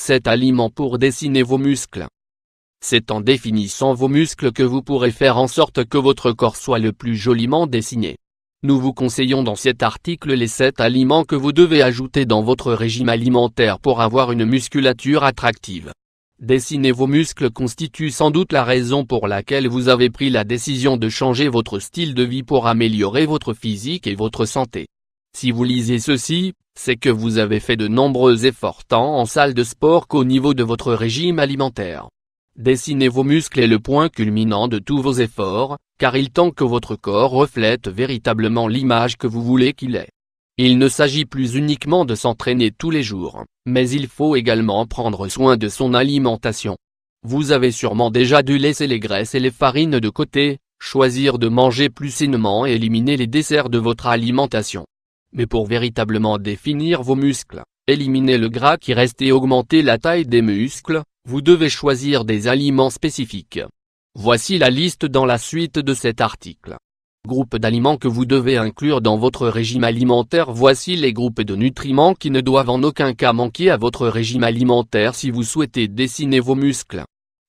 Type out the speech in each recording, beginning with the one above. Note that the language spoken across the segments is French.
7 aliments pour dessiner vos muscles. C'est en définissant vos muscles que vous pourrez faire en sorte que votre corps soit le plus joliment dessiné. Nous vous conseillons dans cet article les 7 aliments que vous devez ajouter dans votre régime alimentaire pour avoir une musculature attractive. Dessiner vos muscles constitue sans doute la raison pour laquelle vous avez pris la décision de changer votre style de vie pour améliorer votre physique et votre santé. Si vous lisez ceci, c'est que vous avez fait de nombreux efforts tant en salle de sport qu'au niveau de votre régime alimentaire. Dessiner vos muscles est le point culminant de tous vos efforts, car il tend que votre corps reflète véritablement l'image que vous voulez qu'il ait. Il ne s'agit plus uniquement de s'entraîner tous les jours, mais il faut également prendre soin de son alimentation. Vous avez sûrement déjà dû laisser les graisses et les farines de côté, choisir de manger plus sainement et éliminer les desserts de votre alimentation. Mais pour véritablement définir vos muscles, éliminer le gras qui reste et augmenter la taille des muscles, vous devez choisir des aliments spécifiques. Voici la liste dans la suite de cet article. Groupe d'aliments que vous devez inclure dans votre régime alimentaire. Voici les groupes de nutriments qui ne doivent en aucun cas manquer à votre régime alimentaire si vous souhaitez dessiner vos muscles.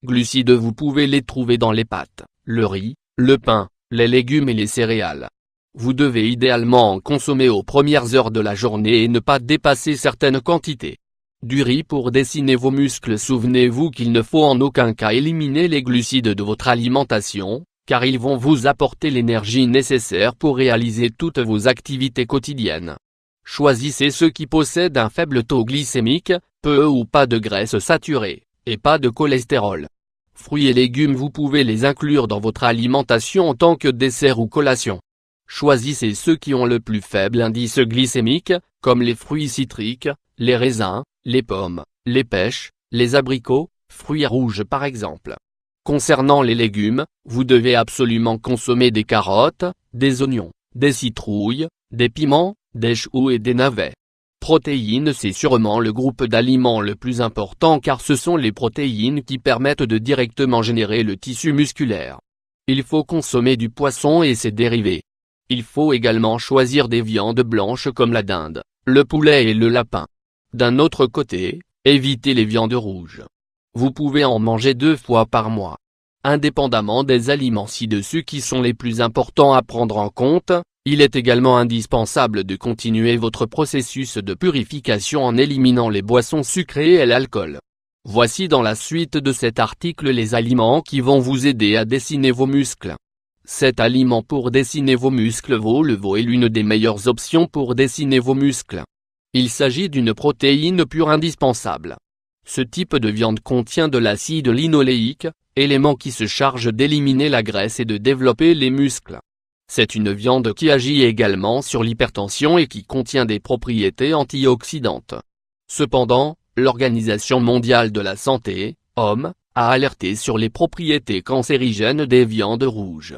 Glucides, vous pouvez les trouver dans les pâtes, le riz, le pain, les légumes et les céréales. Vous devez idéalement en consommer aux premières heures de la journée et ne pas dépasser certaines quantités. Du riz pour dessiner vos muscles. Souvenez-vous qu'il ne faut en aucun cas éliminer les glucides de votre alimentation, car ils vont vous apporter l'énergie nécessaire pour réaliser toutes vos activités quotidiennes. Choisissez ceux qui possèdent un faible taux glycémique, peu ou pas de graisse saturée, et pas de cholestérol. Fruits et légumes, vous pouvez les inclure dans votre alimentation en tant que dessert ou collation. Choisissez ceux qui ont le plus faible indice glycémique, comme les fruits citriques, les raisins, les pommes, les pêches, les abricots, fruits rouges par exemple. Concernant les légumes, vous devez absolument consommer des carottes, des oignons, des citrouilles, des piments, des choux et des navets. Protéines, c'est sûrement le groupe d'aliments le plus important car ce sont les protéines qui permettent de directement générer le tissu musculaire. Il faut consommer du poisson et ses dérivés. Il faut également choisir des viandes blanches comme la dinde, le poulet et le lapin. D'un autre côté, évitez les viandes rouges. Vous pouvez en manger 2 fois par mois. Indépendamment des aliments ci-dessus qui sont les plus importants à prendre en compte, il est également indispensable de continuer votre processus de purification en éliminant les boissons sucrées et l'alcool. Voici dans la suite de cet article les aliments qui vont vous aider à dessiner vos muscles. 7 aliments pour dessiner vos muscles. Le veau est l'une des meilleures options pour dessiner vos muscles. Il s'agit d'une protéine pure indispensable. Ce type de viande contient de l'acide linoléique, élément qui se charge d'éliminer la graisse et de développer les muscles. C'est une viande qui agit également sur l'hypertension et qui contient des propriétés antioxydantes. Cependant, l'Organisation mondiale de la santé, OMS, a alerté sur les propriétés cancérigènes des viandes rouges.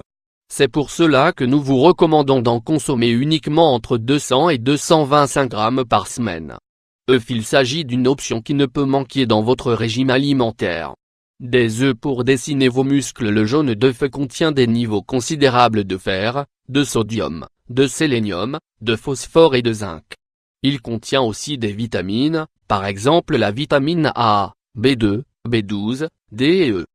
C'est pour cela que nous vous recommandons d'en consommer uniquement entre 200 et 225 grammes par semaine. Il s'agit d'une option qui ne peut manquer dans votre régime alimentaire. Des œufs pour dessiner vos muscles. Le jaune d'œuf contient des niveaux considérables de fer, de sodium, de sélénium, de phosphore et de zinc. Il contient aussi des vitamines, par exemple la vitamine A, B2, B12, D et E.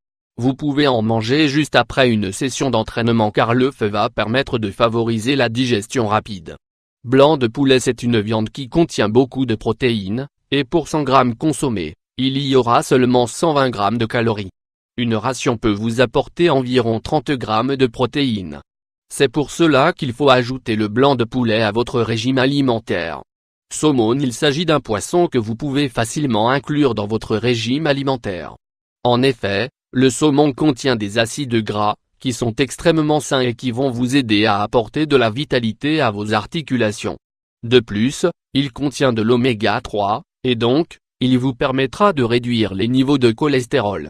Vous pouvez en manger juste après une session d'entraînement car l'œuf va permettre de favoriser la digestion rapide. Blanc de poulet, c'est une viande qui contient beaucoup de protéines, et pour 100 grammes consommés, il y aura seulement 120 grammes de calories. Une ration peut vous apporter environ 30 grammes de protéines. C'est pour cela qu'il faut ajouter le blanc de poulet à votre régime alimentaire. Saumon, il s'agit d'un poisson que vous pouvez facilement inclure dans votre régime alimentaire. En effet, le saumon contient des acides gras, qui sont extrêmement sains et qui vont vous aider à apporter de la vitalité à vos articulations. De plus, il contient de l'oméga 3, et donc, il vous permettra de réduire les niveaux de cholestérol.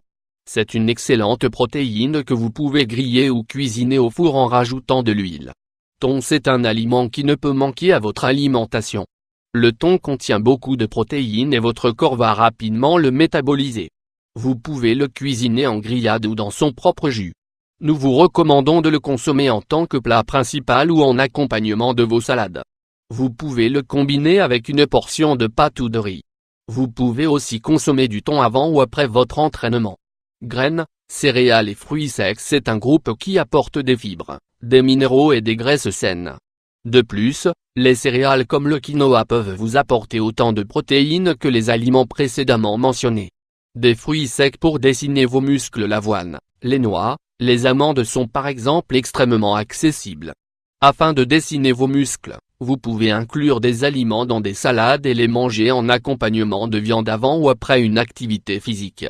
C'est une excellente protéine que vous pouvez griller ou cuisiner au four en rajoutant de l'huile. Thon, c'est un aliment qui ne peut manquer à votre alimentation. Le thon contient beaucoup de protéines et votre corps va rapidement le métaboliser. Vous pouvez le cuisiner en grillade ou dans son propre jus. Nous vous recommandons de le consommer en tant que plat principal ou en accompagnement de vos salades. Vous pouvez le combiner avec une portion de pâte ou de riz. Vous pouvez aussi consommer du thon avant ou après votre entraînement. Graines, céréales et fruits secs, c'est un groupe qui apporte des fibres, des minéraux et des graisses saines. De plus, les céréales comme le quinoa peuvent vous apporter autant de protéines que les aliments précédemment mentionnés. Des fruits secs pour dessiner vos muscles. L'avoine, les noix, les amandes sont par exemple extrêmement accessibles. Afin de dessiner vos muscles, vous pouvez inclure des aliments dans des salades et les manger en accompagnement de viande avant ou après une activité physique.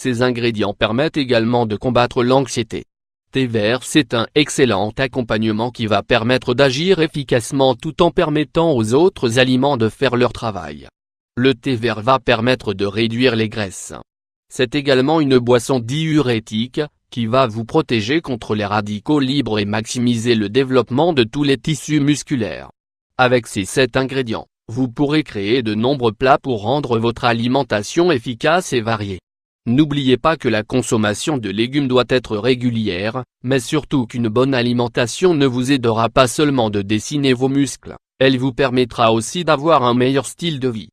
Ces ingrédients permettent également de combattre l'anxiété. Thé vert, c'est un excellent accompagnement qui va permettre d'agir efficacement tout en permettant aux autres aliments de faire leur travail. Le thé vert va permettre de réduire les graisses. C'est également une boisson diurétique, qui va vous protéger contre les radicaux libres et maximiser le développement de tous les tissus musculaires. Avec ces 7 ingrédients, vous pourrez créer de nombreux plats pour rendre votre alimentation efficace et variée. N'oubliez pas que la consommation de légumes doit être régulière, mais surtout qu'une bonne alimentation ne vous aidera pas seulement de dessiner vos muscles, elle vous permettra aussi d'avoir un meilleur style de vie.